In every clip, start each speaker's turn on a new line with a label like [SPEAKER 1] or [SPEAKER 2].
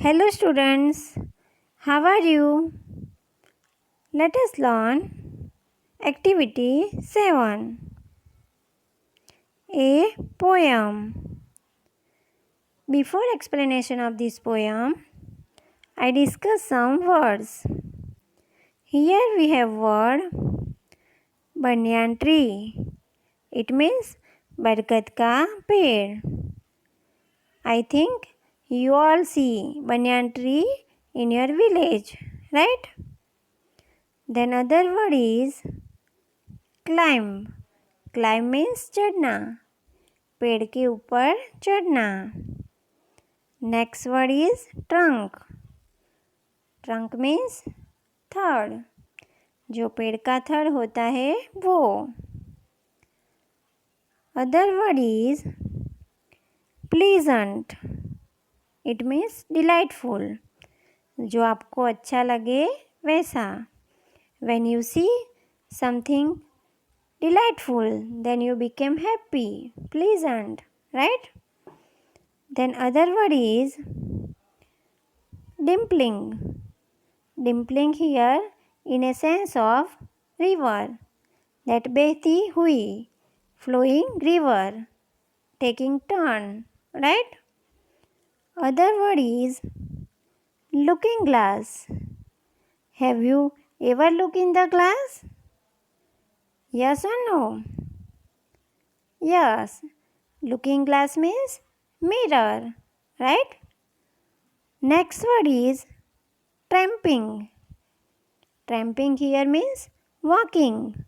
[SPEAKER 1] Hello students, how are you? Let us learn activity 7. A poem. Before explanation of this poem, I discuss some words. Here we have word banyan tree. It means बरगद का पेड़. I think you all see banyan tree in your village, right? Then other word is climb. Climb means चढ़ना, पेड़ के ऊपर चढ़ना. Next word is trunk. Trunk means थड़, जो पेड़ का थड़ होता है वो. Other word is pleasant. It means delightful, जो आपको अच्छा लगे वैसा. When you see something delightful, then you become happy, pleasant, right? Then other word is dimpling. Dimpling here in a sense of river, that बहती हुई, flowing river, taking turn, right? Other word is looking glass. Have you ever looked in the glass? Yes or no? Yes. Looking glass means mirror, right? Next word is tramping. Tramping here means walking,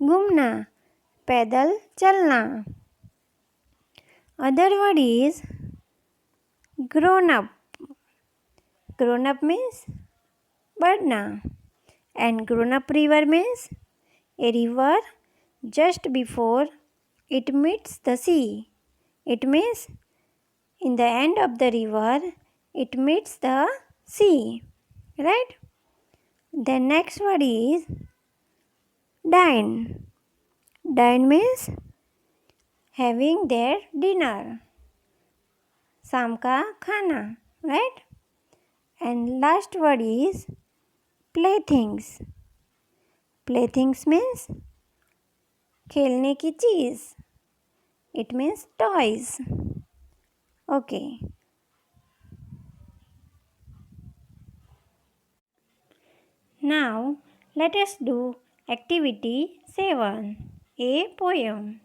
[SPEAKER 1] घूमना, पैदल चलना. Other word is grown up. Grown up means बढ़ना, and grown up river means a river just before it meets the sea. It means in the end of the river it meets the sea, right? The next word is dine. Dine means having their dinner, शाम का खाना, right? And last word is playthings. Playthings means खेलने की चीज़. It means toys. Okay. Now let us do activity 7. A poem.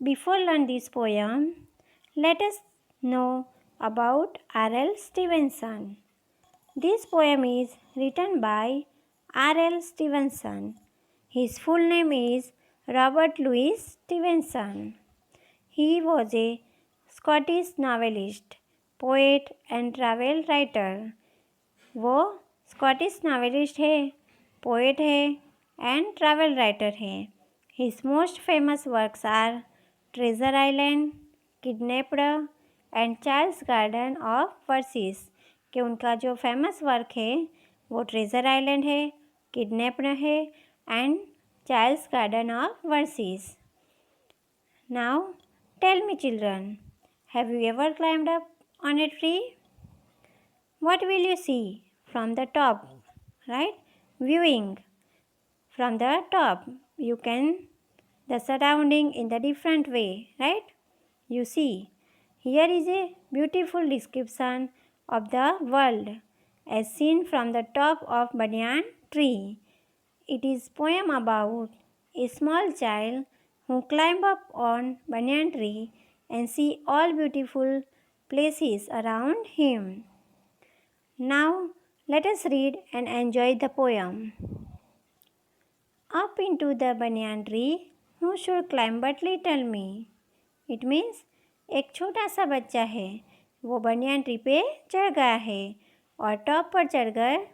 [SPEAKER 1] Before learn this poem, let us know about R.L. Stevenson. This poem is written by R.L. Stevenson. His full name is Robert Louis Stevenson. He was a Scottish novelist, poet and travel writer. वो Scottish novelist है, poet है and travel writer है. His most famous works are Treasure Island, Kidnapped and Charles Garden of Verses. कि उनका जो famous work है वो Treasure Island है, किडनैप्ड है and Charles Garden of Verses. Now tell me children, have you ever climbed up on a tree? What will you see from the top, right? Viewing from the top, you can the surrounding in the different way, right? You see, here is a beautiful description of the world as seen from the top of banyan tree. It is poem about a small child who climb up on banyan tree and see all beautiful places around him. Now let us read and enjoy the poem. Up into the banyan tree, who should climb but little me? It means एक छोटा सा बच्चा है, वो banyan tree पे चढ़ गया है और टॉप पर चढ़कर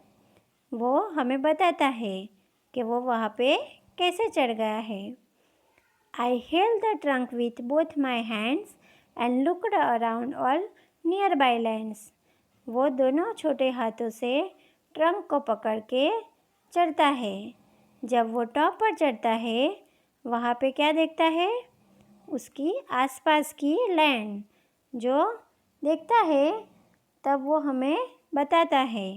[SPEAKER 1] वो हमें बताता है कि वो वहाँ पे कैसे चढ़ गया है. I held the trunk with both my hands and looked around all nearby lands. वो दोनों छोटे हाथों से ट्रंक को पकड़ के चढ़ता है. जब वो टॉप पर चढ़ता है वहाँ पे क्या देखता है? उसकी आसपास की लैंड, जो देखता है तब वो हमें बताता है।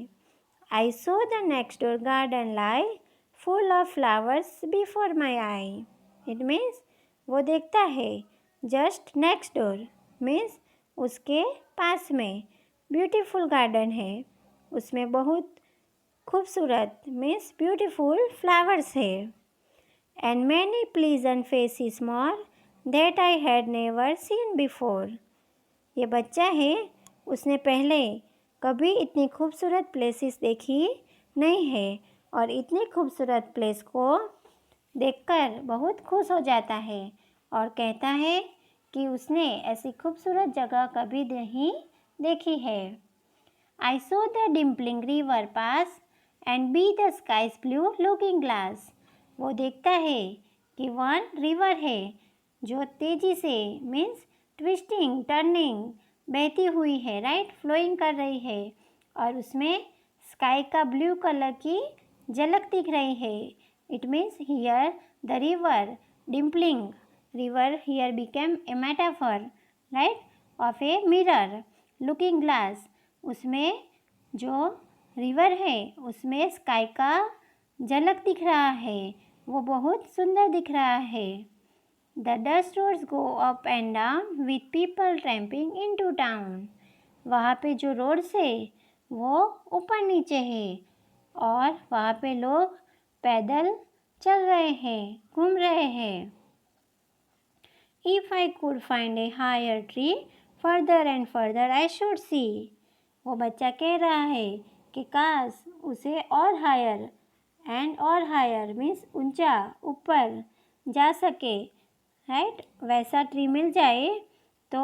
[SPEAKER 1] I saw the next door garden lie full of flowers before my eye. It means वो देखता है just next door means उसके पास में ब्यूटीफुल गार्डन है, उसमें बहुत खूबसूरत मीन्स ब्यूटीफुल फ्लावर्स है। And many pleasant faces more that I had never seen before. ये बच्चा है, उसने पहले कभी इतनी खूबसूरत प्लेसेस देखी नहीं है और इतनी खूबसूरत प्लेस को देखकर बहुत खुश हो जाता है और कहता है कि उसने ऐसी खूबसूरत जगह कभी नहीं देखी है। I saw the dimpling river pass and be the sky's blue looking glass. वो देखता है कि वन रिवर है जो तेज़ी से मीन्स ट्विस्टिंग टर्निंग बहती हुई है, राइट, फ्लोइंग कर रही है और उसमें स्काई का ब्लू कलर की झलक दिख रही है। It means here the river dimpling river here became a metaphor, right, of a mirror looking glass. उसमें जो रिवर है उसमें स्काई का झलक दिख रहा है, वो बहुत सुंदर दिख रहा है। The dust roads go up and down with people tramping into town. वहाँ पे जो रोड्स है वो ऊपर नीचे है और वहाँ पे लोग पैदल चल रहे हैं, घूम रहे हैं। If I could find a higher tree, further and further I should see. वो बच्चा कह रहा है कि काश उसे और हायर एंड और हायर मीन्स ऊंचा ऊपर जा सके, राइट, वैसा ट्री मिल जाए तो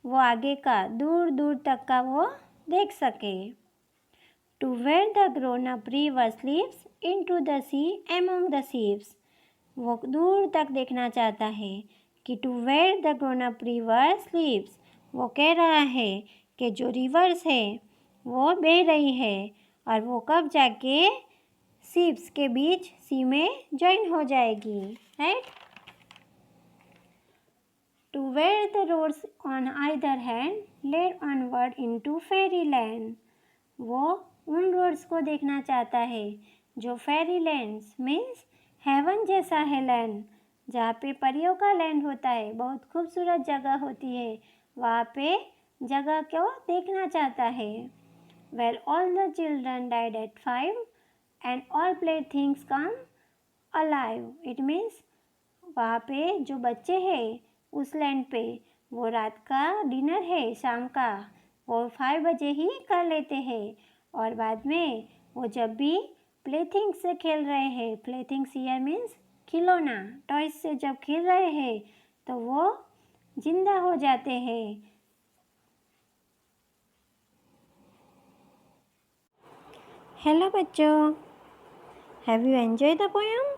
[SPEAKER 1] वो आगे का दूर दूर तक का वो देख सके। To where the grown up river slips into the sea among the ships. वो दूर तक देखना चाहता है कि to where the grown up river slips, वो कह रहा है कि जो रिवर्स है वो बह रही है और वो कब जाके सीप्स के बीच सी में ज्वाइन हो जाएगी, right. To where the roads on either hand led onward into fairyland. वो उन रोड्स को देखना चाहता है जो फेरी लैंड्स मीन्स हेवन जैसा है लैंड, जहाँ पे परियों का लैंड होता है, बहुत खूबसूरत जगह होती है, वहाँ पे जगह को देखना चाहता है। Where all the children died at 5 and all playthings come alive. It means वहाँ पे जो बच्चे हैं उस लैंड पे वो रात का डिनर है, शाम का वो 5 बजे ही कर लेते हैं और बाद में वो जब भी प्लेथिंग्स से खेल रहे हैं, प्लेथिंग्स हियर मीन्स खिलौना, टॉयज से जब खेल रहे हैं तो वो जिंदा हो जाते हैं। हेलो बच्चों, have you enjoy the poem?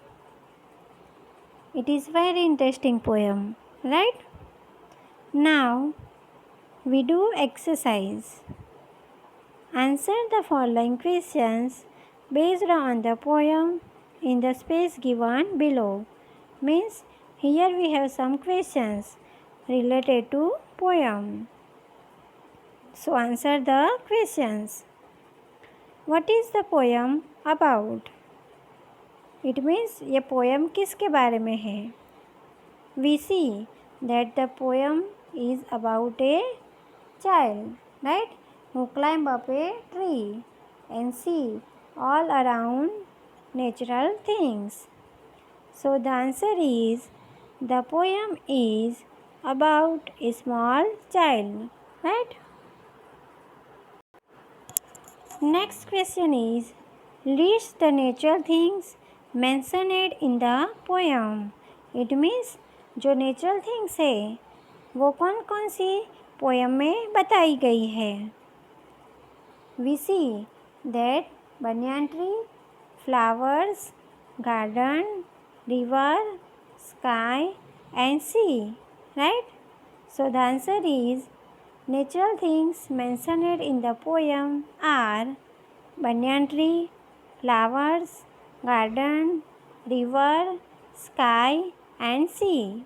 [SPEAKER 1] It is very interesting poem, right? Now we do exercise. Answer the following questions based on the poem in the space given below. Means here we have some questions related to poem. So answer the questions. What is the poem about? It means ये poem किसके बारे में है? We see that the poem is about a child, right, who climb up a tree and see all around natural things. So the answer is the poem is about a small child, right? Next question is list the natural things mentioned in the poem. It means जो natural things है वो कौन कौन सी poem में बताई गई है। We see that banyan tree, flowers, garden, river, sky and sea, right. So the answer is natural things mentioned in the poem are banyan tree, flowers, garden, river, sky and sea.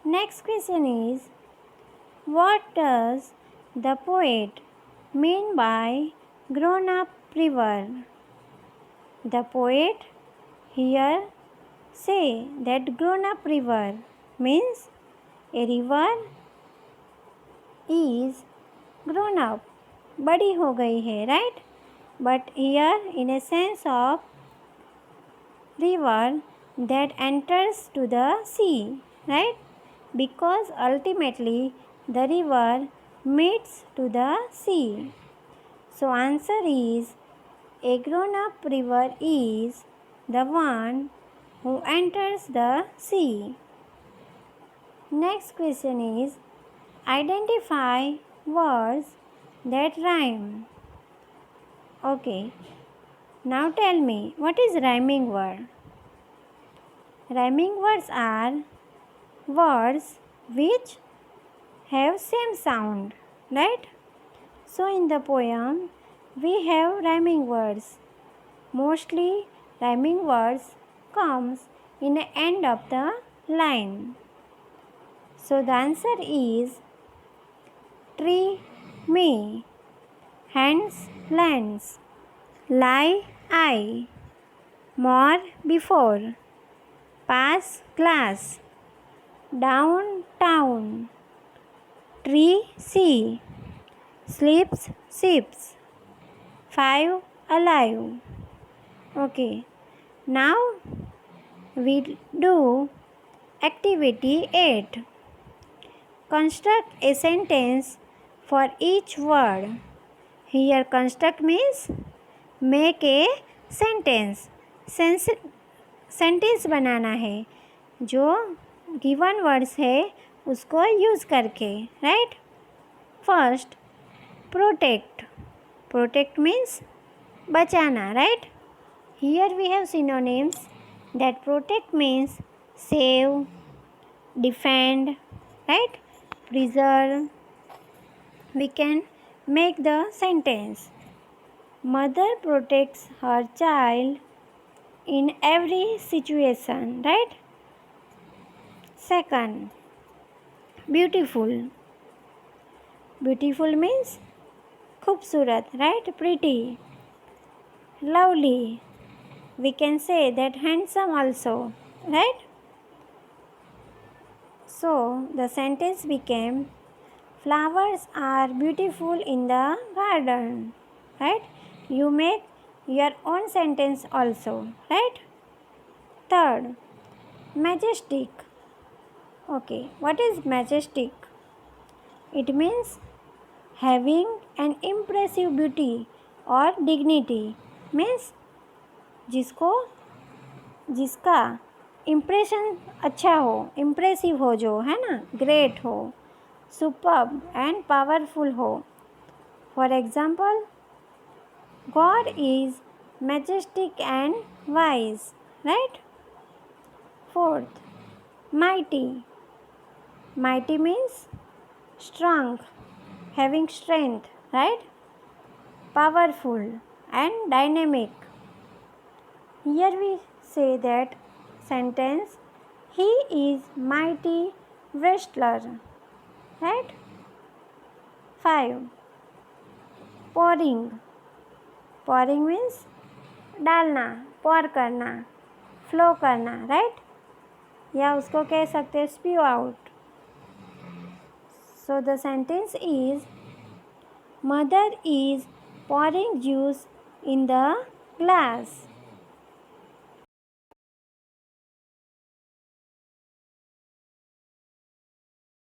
[SPEAKER 1] Next question is what does the poet mean by grown-up river? The poet here say that grown-up river means a river is grown up, बड़ी हो गई है, right? But here in a sense of river that enters to the sea, right? Because ultimately the river meets to the sea. So answer is a grown-up river is the one who enters the sea. Next question is identify words that rhyme. Okay. Now tell me, what is rhyming word? Rhyming words are words which have same sound, right? So in the poem, we have rhyming words. Mostly rhyming words comes in the end of the line. So the answer is tree, me, hands, lands, lie, I, more, before, pass, glass, down, town, tree, sea, sleeps, ships, 5, alive. Okay, now we do activity 8. Construct a sentence for each word. Here construct means make a sentence. Sentence बनाना है जो given words है उसको use करके, right? First protect. Protect means बचाना, right? Here we have synonyms that protect means save, defend, right? Preserve. We can make the sentence. Mother protects her child in every situation, right? Second, beautiful. Beautiful means खूबसूरत, right? Pretty, lovely. We can say that handsome also, right? So the sentence became flowers are beautiful in the garden, right? You make your own sentence also, right? Third, majestic. Okay, what is majestic? It means having an impressive beauty or dignity. Means जिसका impression अच्छा हो, impressive हो, जो है ना, great हो, superb and powerful ho. For example, God is majestic and wise, right? Fourth, mighty. Mighty means strong, having strength, right? Powerful and dynamic. Here we say that sentence, he is mighty wrestler, right? 5, pouring. Pouring means डालना, pour करना, flow करना, right? या उसको कह सकते हैं spew out. So the sentence is, mother is pouring juice in the glass.